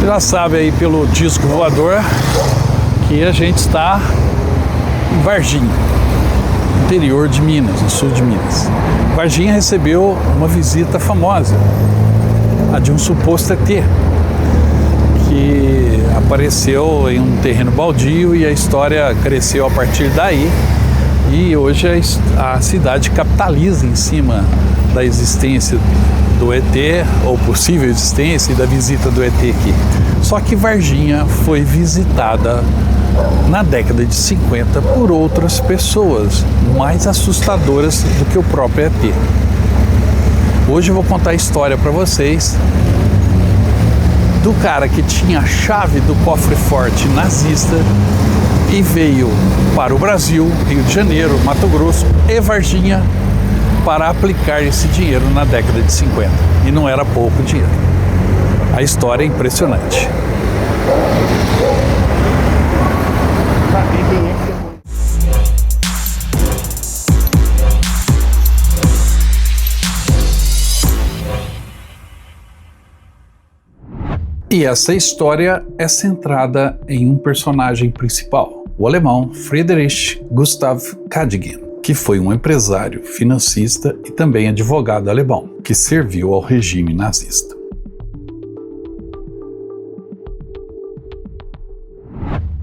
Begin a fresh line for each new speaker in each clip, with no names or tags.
Você já sabe aí pelo disco voador que a gente está em Varginha, interior de Minas, no sul de Minas. Varginha recebeu uma visita famosa, a de um suposto ET, que apareceu em um terreno baldio e a história cresceu a partir daí. E hoje a cidade capitaliza em cima da existência do ET, ou possível existência, e da visita do ET aqui. Só que Varginha foi visitada na década de 50 por outras pessoas mais assustadoras do que o próprio ET. Hoje eu vou contar a história para vocês do cara que tinha a chave do cofre-forte nazista e veio para o Brasil, Rio de Janeiro, Mato Grosso e Varginha para aplicar esse dinheiro na década de 50. E não era pouco dinheiro. A história é impressionante. E essa história é centrada em um personagem principal, o alemão Friedrich Gustav Cadogan, que foi um empresário, financista e também advogado alemão, que serviu ao regime nazista.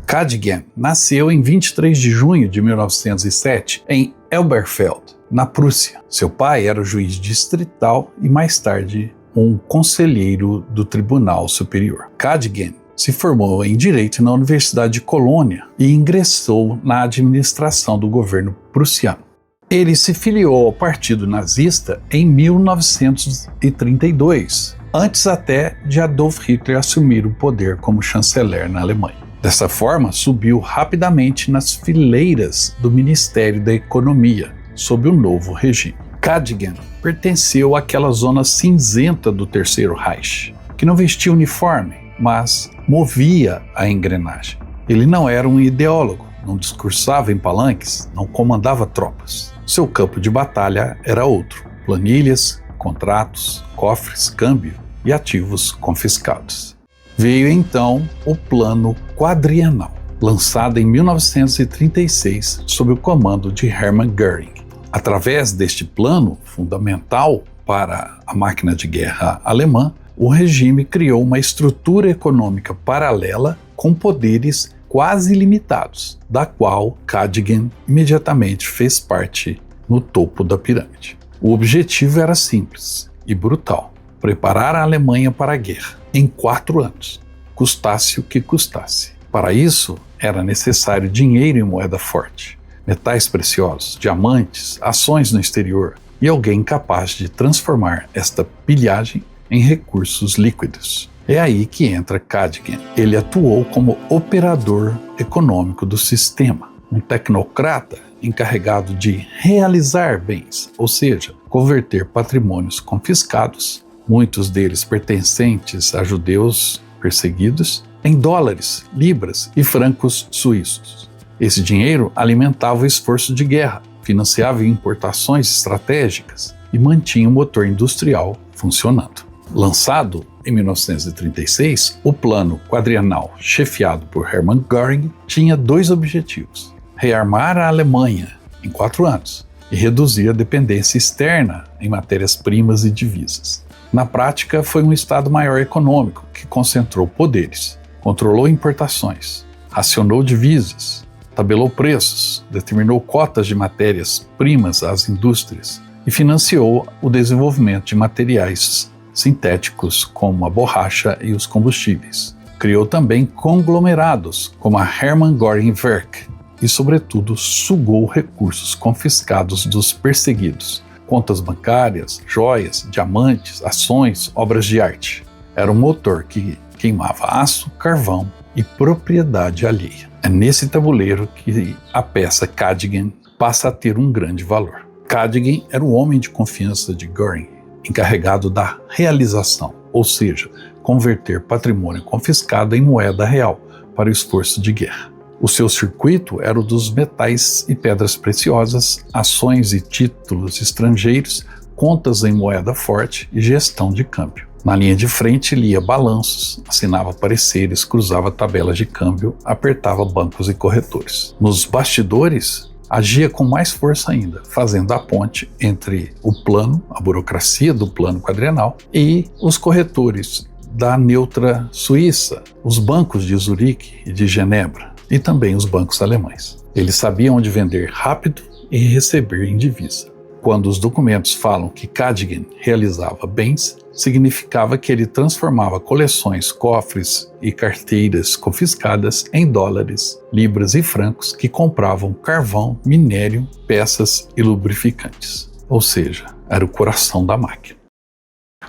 Cadogan nasceu em 23 de junho de 1907 em Elberfeld, na Prússia. Seu pai era o juiz distrital e mais tarde um conselheiro do Tribunal Superior. Cadogan se formou em Direito na Universidade de Colônia e ingressou na administração do governo prussiano. Ele se filiou ao Partido Nazista em 1932, antes até de Adolf Hitler assumir o poder como chanceler na Alemanha. Dessa forma, subiu rapidamente nas fileiras do Ministério da Economia, sob o novo regime. Cadogan pertenceu àquela zona cinzenta do Terceiro Reich, que não vestia uniforme, mas movia a engrenagem. Ele não era um ideólogo, não discursava em palanques, não comandava tropas. Seu campo de batalha era outro: planilhas, contratos, cofres, câmbio e ativos confiscados. Veio então o Plano Quadrienal, lançado em 1936 sob o comando de Hermann Göring. Através deste plano, fundamental para a máquina de guerra alemã, o regime criou uma estrutura econômica paralela com poderes quase ilimitados, da qual Cadogan imediatamente fez parte no topo da pirâmide. O objetivo era simples e brutal: preparar a Alemanha para a guerra em 4 anos, custasse o que custasse. Para isso, era necessário dinheiro em moeda forte, metais preciosos, diamantes, ações no exterior e alguém capaz de transformar esta pilhagem em recursos líquidos. É aí que entra Cadogan. Ele atuou como operador econômico do sistema, um tecnocrata encarregado de realizar bens, ou seja, converter patrimônios confiscados, muitos deles pertencentes a judeus perseguidos, em dólares, libras e francos suíços. Esse dinheiro alimentava o esforço de guerra, financiava importações estratégicas e mantinha o motor industrial funcionando. Lançado em 1936, o Plano Quadrienal, chefiado por Hermann Göring, tinha 2 objetivos: rearmar a Alemanha em 4 anos e reduzir a dependência externa em matérias-primas e divisas. Na prática, foi um Estado-Maior econômico que concentrou poderes, controlou importações, racionou divisas, tabelou preços, determinou cotas de matérias-primas às indústrias e financiou o desenvolvimento de materiais sintéticos como a borracha e os combustíveis. Criou também conglomerados como a Hermann Göring Werk e, sobretudo, sugou recursos confiscados dos perseguidos: contas bancárias, joias, diamantes, ações, obras de arte. Era um motor que queimava aço, carvão e propriedade alheia. É nesse tabuleiro que a peça Cadogan passa a ter um grande valor. Cadogan era o homem de confiança de Göring, encarregado da realização, ou seja, converter patrimônio confiscado em moeda real para o esforço de guerra. O seu circuito era o dos metais e pedras preciosas, ações e títulos estrangeiros, contas em moeda forte e gestão de câmbio. Na linha de frente, lia balanços, assinava pareceres, cruzava tabelas de câmbio, apertava bancos e corretores. Nos bastidores, agia com mais força ainda, fazendo a ponte entre o plano, a burocracia do plano quadrienal, e os corretores da neutra Suíça, os bancos de Zurique e de Genebra, e também os bancos alemães. Ele sabia onde vender rápido e receber em divisa. Quando os documentos falam que Cadogan realizava bens, significava que ele transformava coleções, cofres e carteiras confiscadas em dólares, libras e francos que compravam carvão, minério, peças e lubrificantes. Ou seja, era o coração da máquina.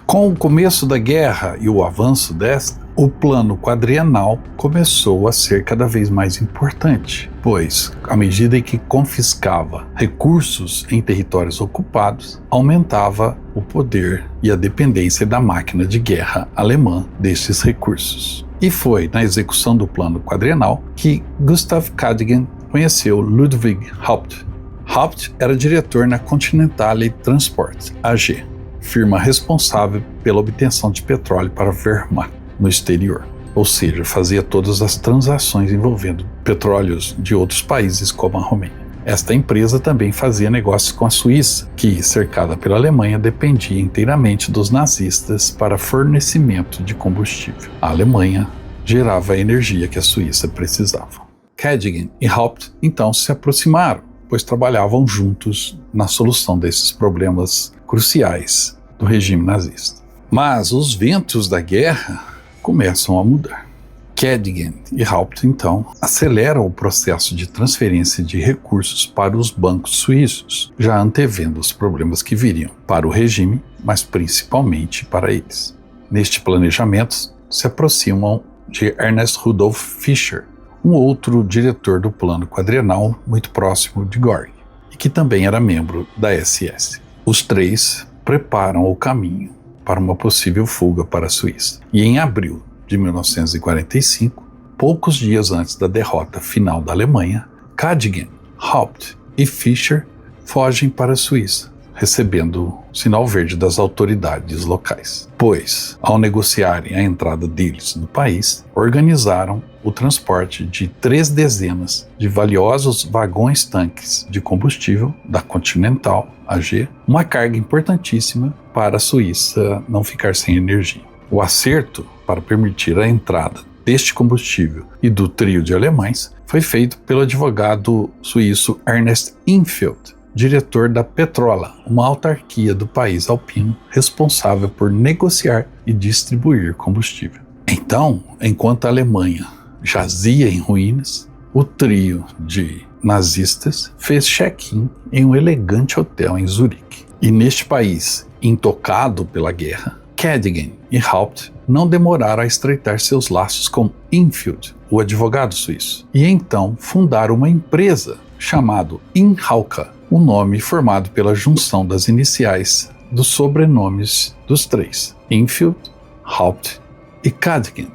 Com o começo da guerra e o avanço desta, o plano quadrienal começou a ser cada vez mais importante, pois, à medida que confiscava recursos em territórios ocupados, aumentava o poder e a dependência da máquina de guerra alemã destes recursos. E foi na execução do plano quadrienal que Gustav Cadogan conheceu Ludwig Haupt. Haupt era diretor na Continental Transport AG, firma responsável pela obtenção de petróleo para a Wehrmacht no exterior, ou seja, fazia todas as transações envolvendo petróleos de outros países como a Romênia. Esta empresa também fazia negócios com a Suíça, que, cercada pela Alemanha, dependia inteiramente dos nazistas para fornecimento de combustível. A Alemanha gerava a energia que a Suíça precisava. Cadogan e Haupt então se aproximaram, pois trabalhavam juntos na solução desses problemas cruciais do regime nazista. Mas os ventos da guerra começam a mudar. Cadogan e Haupt, então, aceleram o processo de transferência de recursos para os bancos suíços, já antevendo os problemas que viriam para o regime, mas principalmente para eles. Neste planejamento, se aproximam de Ernst Rudolf Fischer, um outro diretor do plano quadrienal muito próximo de Göring, e que também era membro da SS. Os três preparam o caminho para uma possível fuga para a Suíça. E em abril de 1945, poucos dias antes da derrota final da Alemanha, Cadogan, Haupt e Fischer fogem para a Suíça, recebendo sinal verde das autoridades locais. Pois, ao negociarem a entrada deles no país, organizaram o transporte de 3 dezenas de valiosos vagões-tanques de combustível da Continental AG, uma carga importantíssima para a Suíça não ficar sem energia. O acerto para permitir a entrada deste combustível e do trio de alemães foi feito pelo advogado suíço Ernest Infeld, diretor da Petrola, uma autarquia do país alpino responsável por negociar e distribuir combustível. Então, enquanto a Alemanha jazia em ruínas, o trio de nazistas fez check-in em um elegante hotel em Zurique. E neste país, intocado pela guerra, Cadogan e Haupt não demoraram a estreitar seus laços com Infeld, o advogado suíço, e então fundaram uma empresa chamada Inhalka, um nome formado pela junção das iniciais dos sobrenomes dos três, Infeld, Haupt e Cadogan.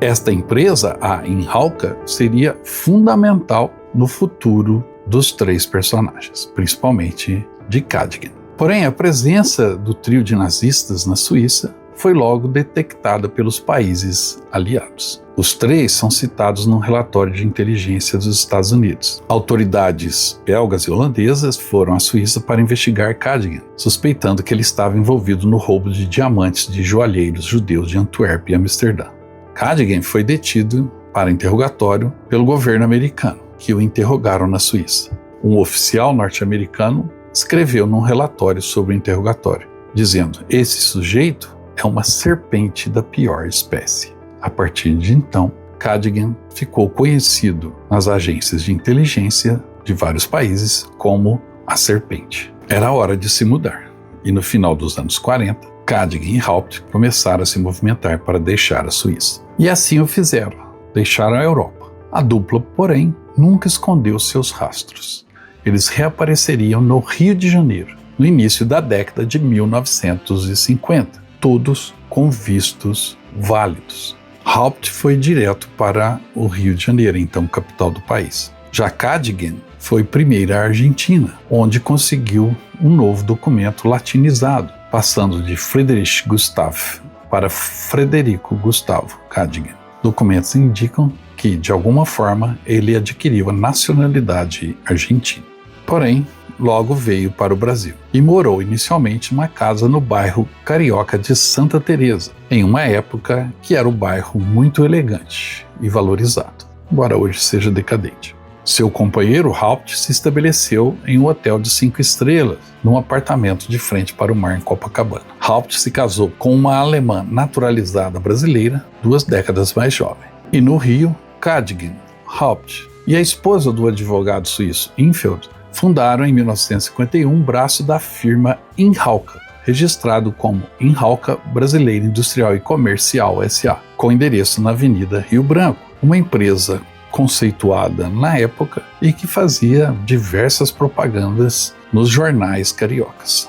Esta empresa, a Inhalka, seria fundamental no futuro dos três personagens, principalmente de Cadogan. Porém, a presença do trio de nazistas na Suíça foi logo detectada pelos países aliados. Os três são citados num relatório de inteligência dos Estados Unidos. Autoridades belgas e holandesas foram à Suíça para investigar Cadogan, suspeitando que ele estava envolvido no roubo de diamantes de joalheiros judeus de Antuérpia e Amsterdã. Cadogan foi detido para interrogatório pelo governo americano, que o interrogaram na Suíça. Um oficial norte-americano escreveu num relatório sobre o interrogatório, dizendo: "Esse sujeito é uma serpente da pior espécie." A partir de então, Cadogan ficou conhecido nas agências de inteligência de vários países como a Serpente. Era hora de se mudar, e no final dos anos 40, Cadogan e Haupt começaram a se movimentar para deixar a Suíça. E assim o fizeram, deixaram a Europa. A dupla, porém, nunca escondeu seus rastros. Eles reapareceriam no Rio de Janeiro, no início da década de 1950, todos com vistos válidos. Haupt foi direto para o Rio de Janeiro, então capital do país. Já Cadogan foi primeiro à Argentina, onde conseguiu um novo documento latinizado passando de Friedrich Gustav para Frederico Gustavo Cadogan. Documentos indicam que, de alguma forma, ele adquiriu a nacionalidade argentina. Porém, logo veio para o Brasil e morou inicialmente numa casa no bairro carioca de Santa Teresa, em uma época que era um bairro muito elegante e valorizado, embora hoje seja decadente. Seu companheiro Haupt se estabeleceu em um hotel de 5 estrelas, num apartamento de frente para o mar em Copacabana. Haupt se casou com uma alemã naturalizada brasileira, 2 décadas mais jovem. E no Rio, Cadogan, Haupt e a esposa do advogado suíço Infeld fundaram em 1951 um braço da firma Inhalca, registrado como Inhalca Brasileira Industrial e Comercial S.A., com endereço na Avenida Rio Branco, uma empresa conceituada na época e que fazia diversas propagandas nos jornais cariocas.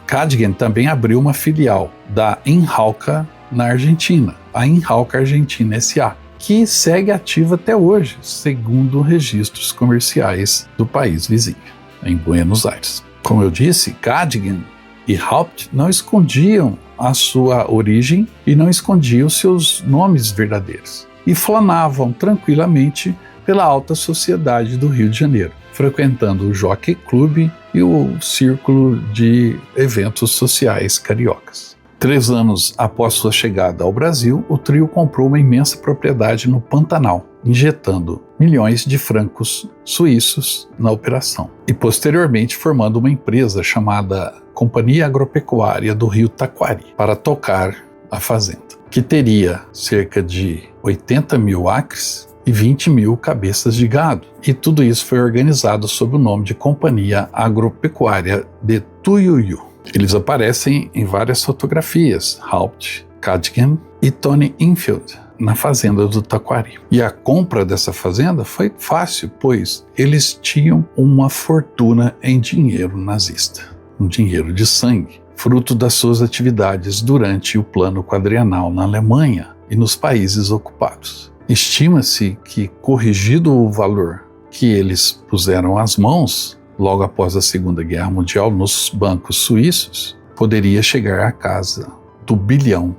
Cadogan também abriu uma filial da Inhalca na Argentina, a Inhalca Argentina S.A., que segue ativa até hoje, segundo registros comerciais do país vizinho, em Buenos Aires. Como eu disse, Cadogan e Haupt não escondiam a sua origem e não escondiam seus nomes verdadeiros, e flanavam tranquilamente pela alta sociedade do Rio de Janeiro, frequentando o Jockey Club e o círculo de eventos sociais cariocas. 3 anos após sua chegada ao Brasil, o trio comprou uma imensa propriedade no Pantanal, injetando milhões de francos suíços na operação, e posteriormente formando uma empresa chamada Companhia Agropecuária do Rio Taquari para tocar a fazenda, que teria cerca de 80 mil acres e 20 mil cabeças de gado. E tudo isso foi organizado sob o nome de Companhia Agropecuária de Tuiuiu. Eles aparecem em várias fotografias, Haupt, Cadogan e Tony Infeld, na fazenda do Taquari. E a compra dessa fazenda foi fácil, pois eles tinham uma fortuna em dinheiro nazista, um dinheiro de sangue, fruto das suas atividades durante o Plano Quadrienal na Alemanha e nos países ocupados. Estima-se que, corrigido o valor que eles puseram às mãos logo após a Segunda Guerra Mundial nos bancos suíços, poderia chegar à casa do $1 bilhão.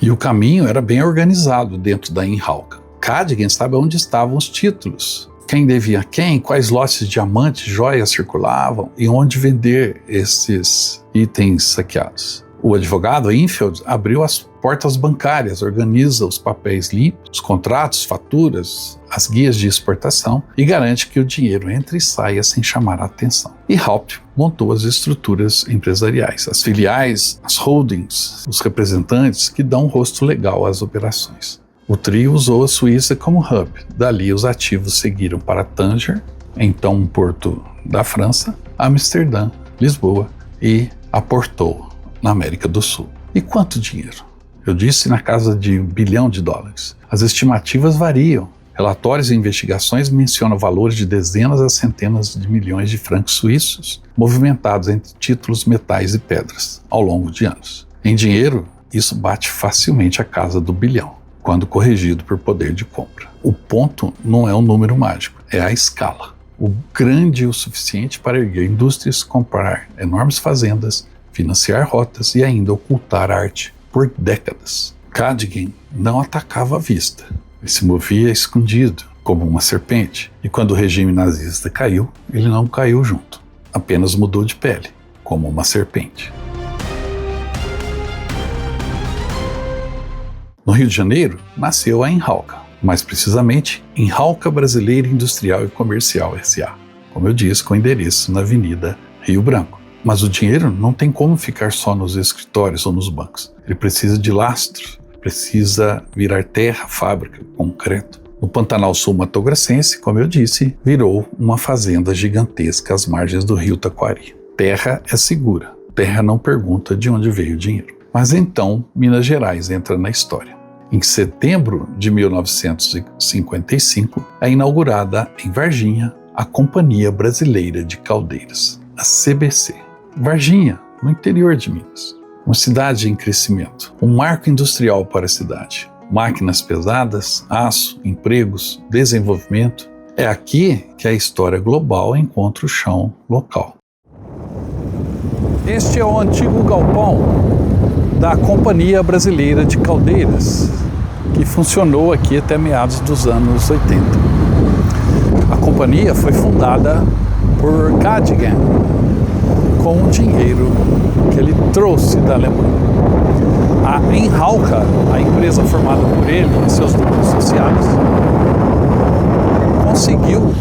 E o caminho era bem organizado dentro da Inhalca. Cadogan sabe onde estavam os títulos, quem devia a quem, quais lotes de diamantes, joias circulavam e onde vender esses itens saqueados. O advogado Infeld abriu as portas bancárias, organiza os papéis limpos, os contratos, faturas, as guias de exportação e garante que o dinheiro entre e saia sem chamar a atenção. E Haupt montou as estruturas empresariais, as filiais, as holdings, os representantes que dão um rosto legal às operações. O trio usou a Suíça como hub, dali os ativos seguiram para Tanger, então um porto da França, Amsterdã, Lisboa e a Porto, na América do Sul. E quanto dinheiro? Eu disse na casa de $1 bilhão. As estimativas variam. Relatórios e investigações mencionam valores de dezenas a centenas de milhões de francos suíços, movimentados entre títulos, metais e pedras, ao longo de anos. Em dinheiro, isso bate facilmente a casa do $1 bilhão, quando corrigido por poder de compra. O ponto não é um número mágico, é a escala. O grande o suficiente para erguer indústrias, comprar enormes fazendas, financiar rotas e ainda ocultar arte por décadas. Cadogan não atacava à vista. Ele se movia escondido, como uma serpente. E quando o regime nazista caiu, ele não caiu junto. Apenas mudou de pele, como uma serpente. No Rio de Janeiro, nasceu a Inhalca. Mais precisamente, Inhalca Brasileira Industrial e Comercial S.A., como eu disse, com endereço na Avenida Rio Branco. Mas o dinheiro não tem como ficar só nos escritórios ou nos bancos. Ele precisa de lastro, precisa virar terra, fábrica, concreto. No Pantanal Sul Mato-Grossense, como eu disse, virou uma fazenda gigantesca às margens do rio Taquari. Terra é segura, terra não pergunta de onde veio o dinheiro. Mas então Minas Gerais entra na história. Em setembro de 1955, é inaugurada em Varginha a Companhia Brasileira de Caldeiras, a CBC. Varginha, no interior de Minas. Uma cidade em crescimento, um marco industrial para a cidade. Máquinas pesadas, aço, empregos, desenvolvimento. É aqui que a história global encontra o chão local. Este é o antigo galpão da Companhia Brasileira de Caldeiras, que funcionou aqui até meados dos anos 80. A companhia foi fundada por Cadogan com o dinheiro que ele trouxe da Alemanha. A Inhalca, a empresa formada por ele e seus dois associados, conseguiu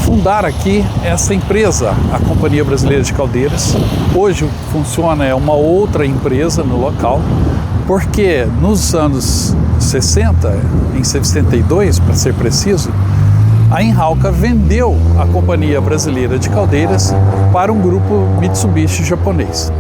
fundar aqui essa empresa, a Companhia Brasileira de Caldeiras. Hoje funciona uma outra empresa no local, porque nos anos 60, em 62 para ser preciso, a Inhalca vendeu a Companhia Brasileira de Caldeiras para um grupo Mitsubishi japonês.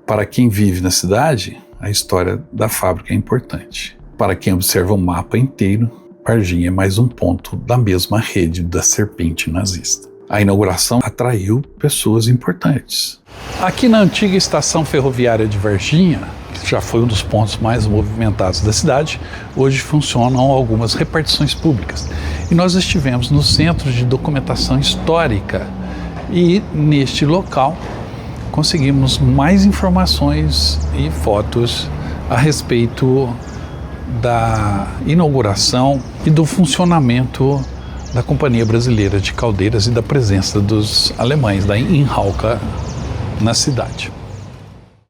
Para quem vive na cidade, a história da fábrica é importante. Para quem observa o mapa inteiro, Varginha é mais um ponto da mesma rede da serpente nazista. A inauguração atraiu pessoas importantes. Aqui na antiga estação ferroviária de Varginha, que já foi um dos pontos mais movimentados da cidade, hoje funcionam algumas repartições públicas. E nós estivemos no Centro de Documentação Histórica e neste local conseguimos mais informações e fotos a respeito da inauguração e do funcionamento da Companhia Brasileira de Caldeiras e da presença dos alemães da Inhalca na cidade.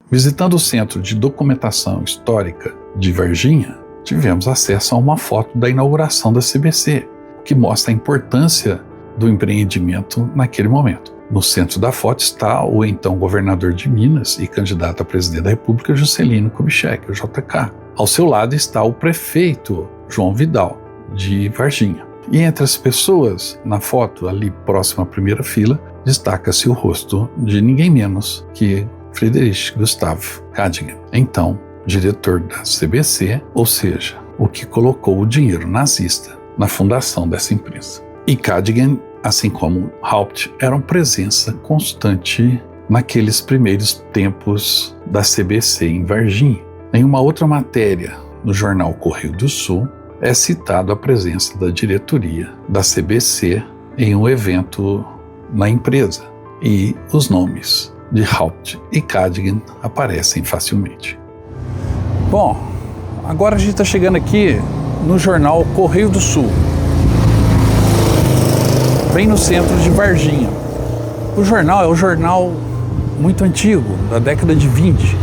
Visitando o Centro de Documentação Histórica de Varginha, tivemos acesso a uma foto da inauguração da CBC, que mostra a importância do empreendimento naquele momento. No centro da foto está o então governador de Minas e candidato a presidente da República, Juscelino Kubitschek, o JK. Ao seu lado está o prefeito João Vidal, de Varginha. E entre as pessoas na foto, ali próximo à primeira fila, destaca-se o rosto de ninguém menos que Friedrich Gustav Cadogan, então diretor da CBC, ou seja, o que colocou o dinheiro nazista na fundação dessa empresa. E Cadogan, assim como Haupt, eram presença constante naqueles primeiros tempos da CBC em Varginha. Em uma outra matéria, no jornal Correio do Sul, é citado a presença da diretoria da CBC em um evento na empresa, e os nomes de Haupt e Cadogan aparecem facilmente. Bom, agora a gente está chegando aqui no jornal Correio do Sul, bem no centro de Varginha. O jornal é um jornal muito antigo, da década de 20,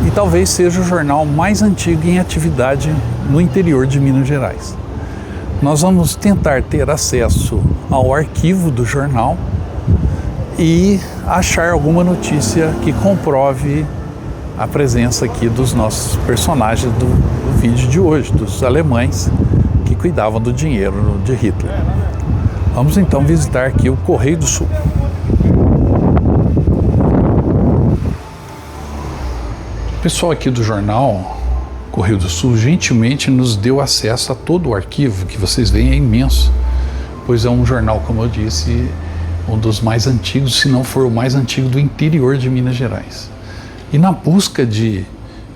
e talvez seja o jornal mais antigo em atividade no interior de Minas Gerais. Nós vamos tentar ter acesso ao arquivo do jornal e achar alguma notícia que comprove a presença aqui dos nossos personagens do vídeo de hoje, dos alemães que cuidavam do dinheiro de Hitler. Vamos então visitar aqui o Correio do Sul. O pessoal aqui do jornal Correio do Sul gentilmente nos deu acesso a todo o arquivo, que vocês veem é imenso, pois é um jornal, como eu disse, um dos mais antigos, se não for o mais antigo do interior de Minas Gerais. E na busca de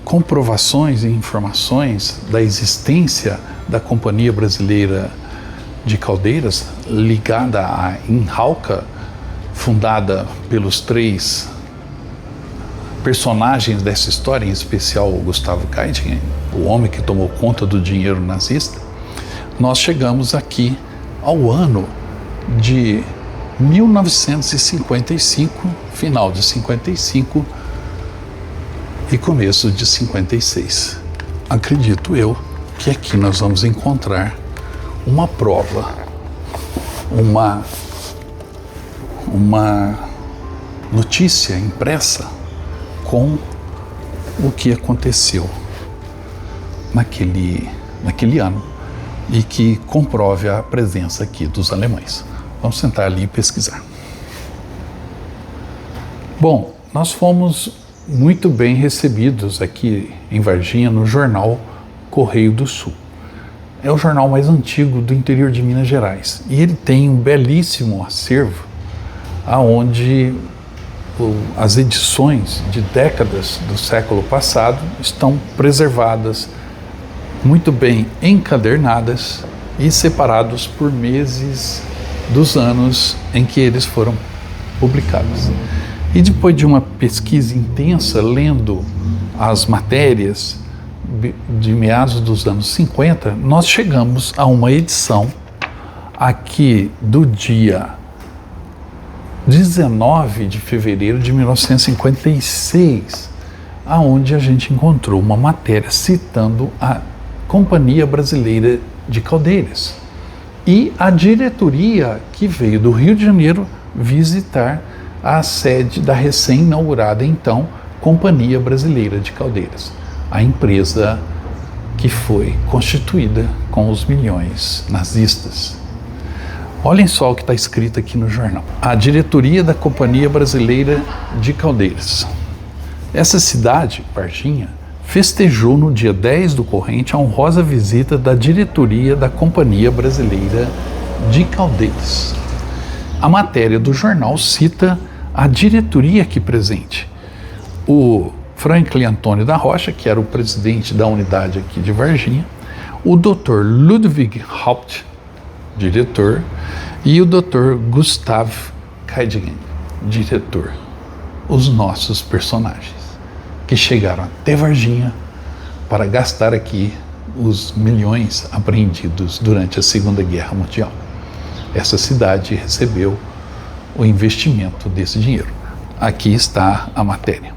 comprovações e informações da existência da Companhia Brasileira de Caldeiras, ligada à Inhalca, fundada pelos três personagens dessa história, em especial o Gustavo Cadogan, o homem que tomou conta do dinheiro nazista, nós chegamos aqui ao ano de 1955, final de 55 e começo de 56. Acredito eu que aqui nós vamos encontrar uma prova, uma notícia impressa com o que aconteceu naquele ano e que comprove a presença aqui dos alemães. Vamos sentar ali e pesquisar. Bom, nós fomos muito bem recebidos aqui em Varginha no jornal Correio do Sul. É o jornal mais antigo do interior de Minas Gerais e ele tem um belíssimo acervo aonde as edições de décadas do século passado estão preservadas, muito bem encadernadas e separados por meses dos anos em que eles foram publicados. E depois de uma pesquisa intensa, lendo as matérias de meados dos anos 50, nós chegamos a uma edição aqui do dia 19 de fevereiro de 1956, aonde a gente encontrou uma matéria citando a Companhia Brasileira de Caldeiras e a diretoria que veio do Rio de Janeiro visitar a sede da recém-inaugurada, então, Companhia Brasileira de Caldeiras, a empresa que foi constituída com os milhões nazistas. Olhem só o que está escrito aqui no jornal. A diretoria da Companhia Brasileira de Caldeiras. Essa cidade, Varginha, festejou no dia 10 do corrente a honrosa visita da diretoria da Companhia Brasileira de Caldeiras. A matéria do jornal cita a diretoria aqui presente. O Franklin Antônio da Rocha, que era o presidente da unidade aqui de Varginha, o Dr. Ludwig Haupt, diretor, e o Dr. Gustav Kaidingen, diretor. Os nossos personagens que chegaram até Varginha para gastar aqui os milhões apreendidos durante a Segunda Guerra Mundial. Essa cidade recebeu o investimento desse dinheiro. Aqui está a matéria.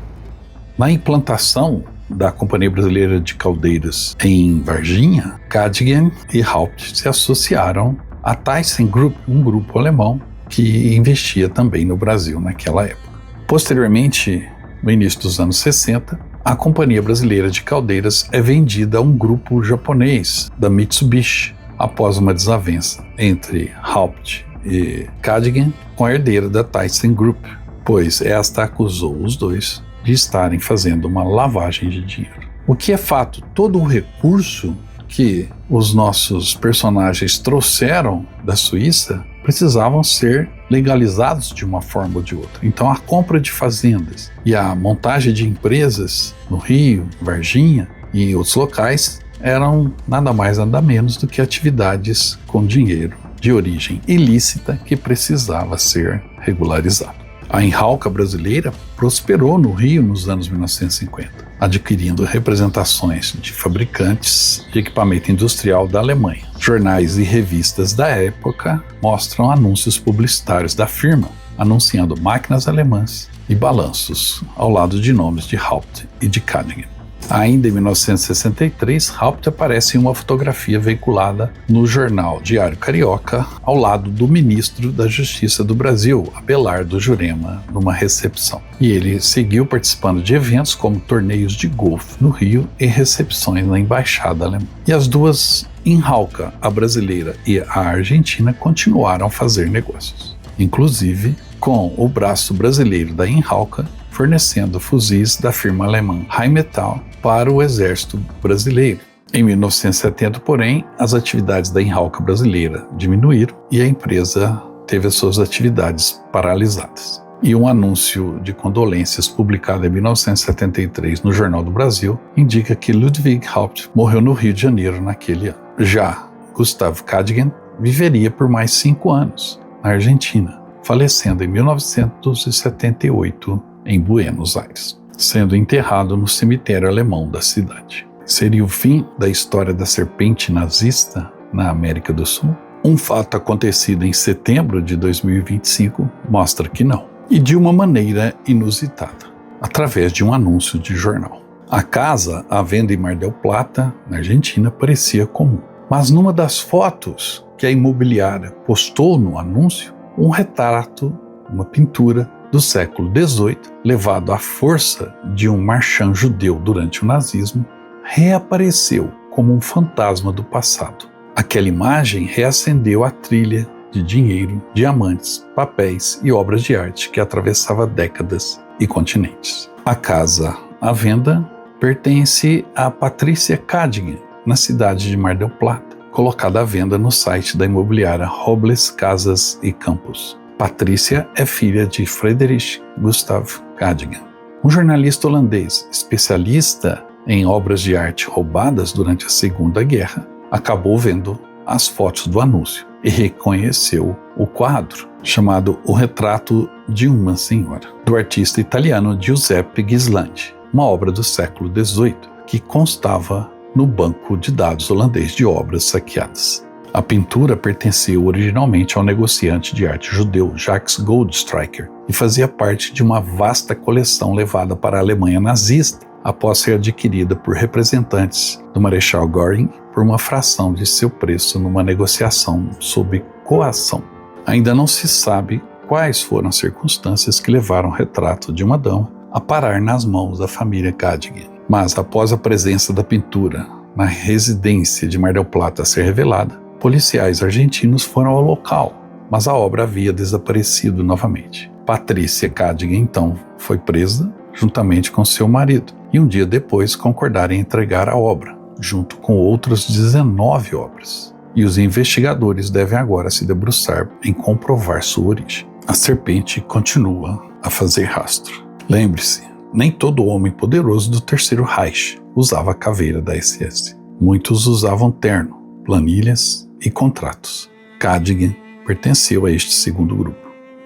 Na implantação da Companhia Brasileira de Caldeiras em Varginha, Kaidingen e Haupt se associaram à ThyssenKrupp, um grupo alemão que investia também no Brasil naquela época. Posteriormente, no início dos anos 60, a Companhia Brasileira de Caldeiras é vendida a um grupo japonês da Mitsubishi, após uma desavença entre Haupt e Kaidingen com a herdeira da ThyssenKrupp, pois esta acusou os dois de estarem fazendo uma lavagem de dinheiro. O que é fato, todo o recurso que os nossos personagens trouxeram da Suíça precisavam ser legalizados de uma forma ou de outra. Então a compra de fazendas e a montagem de empresas no Rio, Varginha e em outros locais eram nada mais nada menos do que atividades com dinheiro de origem ilícita que precisava ser regularizado. A Inhalca brasileira prosperou no Rio nos anos 1950, adquirindo representações de fabricantes de equipamento industrial da Alemanha. Jornais e revistas da época mostram anúncios publicitários da firma, anunciando máquinas alemãs e balanços, ao lado de nomes de Haupt e de Kaidingen. Ainda em 1963, Haupt aparece em uma fotografia veiculada no jornal Diário Carioca, ao lado do ministro da Justiça do Brasil, Abelardo Jurema, numa recepção. E ele seguiu participando de eventos como torneios de golfe no Rio e recepções na Embaixada Alemã. E as duas, Inhalca, a brasileira, e a argentina, continuaram a fazer negócios, inclusive com o braço brasileiro da Inhalca fornecendo fuzis da firma alemã Rheinmetall para o exército brasileiro. Em 1970, porém, as atividades da Inhalca brasileira diminuíram e a empresa teve as suas atividades paralisadas. E um anúncio de condolências publicado em 1973 no Jornal do Brasil indica que Ludwig Haupt morreu no Rio de Janeiro naquele ano. Já Gustav Kaidingen viveria por mais 5 anos na Argentina, falecendo em 1978 em Buenos Aires, sendo enterrado no cemitério alemão da cidade. Seria o fim da história da serpente nazista na América do Sul? Um fato acontecido em setembro de 2025 mostra que não, e de uma maneira inusitada, através de um anúncio de jornal. A casa à venda em Mar del Plata, na Argentina, parecia comum, mas numa das fotos que a imobiliária postou no anúncio, um retrato, uma pintura do século XVIII, levado à força de um marchand judeu durante o nazismo, reapareceu como um fantasma do passado. Aquela imagem reacendeu a trilha de dinheiro, diamantes, papéis e obras de arte que atravessava décadas e continentes. A casa à venda pertence a Patrícia Kaidingen, na cidade de Mar del Plata, colocada à venda no site da imobiliária Robles Casas e Campos. Patrícia é filha de Friedrich Gustav Kaidingen, um jornalista holandês especialista em obras de arte roubadas durante a Segunda Guerra. Acabou vendo as fotos do anúncio e reconheceu o quadro, chamado O Retrato de uma Senhora, do artista italiano Giuseppe Ghislandi, uma obra do século XVIII, que constava no banco de dados holandês de obras saqueadas. A pintura pertenceu originalmente ao negociante de arte judeu Jacques Goldstreicher e fazia parte de uma vasta coleção levada para a Alemanha nazista após ser adquirida por representantes do Marechal Göring por uma fração de seu preço numa negociação sob coação. Ainda não se sabe quais foram as circunstâncias que levaram o retrato de uma dama a parar nas mãos da família Cadogan. Mas após a presença da pintura na residência de Mar del Plata ser revelada, policiais argentinos foram ao local, mas a obra havia desaparecido novamente. Patrícia Cadogan então foi presa juntamente com seu marido e um dia depois concordaram em entregar a obra, junto com outras 19 obras. E os investigadores devem agora se debruçar em comprovar sua origem. A serpente continua a fazer rastro. Lembre-se, nem todo homem poderoso do Terceiro Reich usava a caveira da SS. Muitos usavam terno, planilhas e contratos. Cadogan pertenceu a este segundo grupo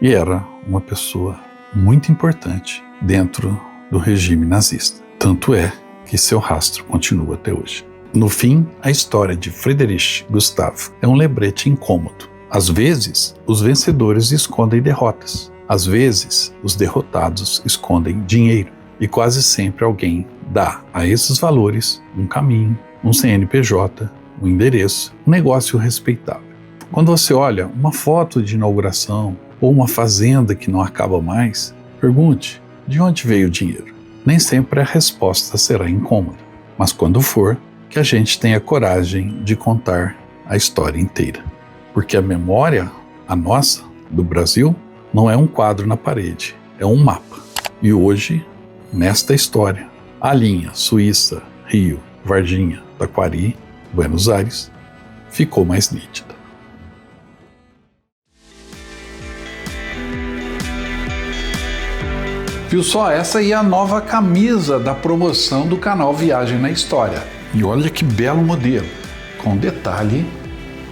e era uma pessoa muito importante dentro do regime nazista. Tanto é que seu rastro continua até hoje. No fim, a história de Friedrich Gustav é um lembrete incômodo. Às vezes, os vencedores escondem derrotas. Às vezes, os derrotados escondem dinheiro. E quase sempre alguém dá a esses valores um caminho, um CNPJ, um endereço, um negócio respeitável. Quando você olha uma foto de inauguração ou uma fazenda que não acaba mais, pergunte de onde veio o dinheiro. Nem sempre a resposta será incômoda, mas quando for, que a gente tenha coragem de contar a história inteira. Porque a memória, a nossa, do Brasil, não é um quadro na parede, é um mapa. E hoje, nesta história, a linha Suíça, Rio, Varginha, Taquari, Buenos Aires, ficou mais nítida. Viu só? Essa aí é a nova camisa da promoção do canal Viagem na História. E olha que belo modelo, com detalhe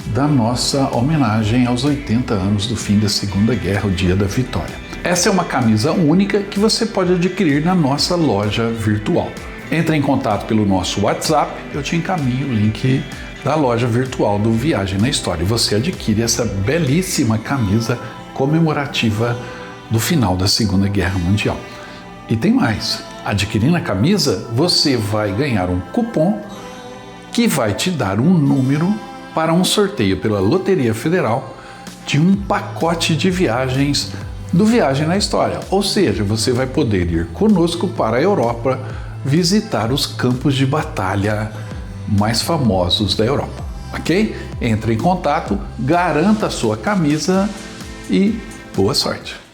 da nossa homenagem aos 80 anos do fim da Segunda Guerra, o Dia da Vitória. Essa é uma camisa única que você pode adquirir na nossa loja virtual. Entre em contato pelo nosso WhatsApp, eu te encaminho o link da loja virtual do Viagem na História. E você adquire essa belíssima camisa comemorativa do final da Segunda Guerra Mundial. E tem mais, adquirindo a camisa, você vai ganhar um cupom que vai te dar um número para um sorteio pela Loteria Federal de um pacote de viagens do Viagem na História. Ou seja, você vai poder ir conosco para a Europa visitar os campos de batalha mais famosos da Europa, ok? Entre em contato, garanta a sua camisa e boa sorte!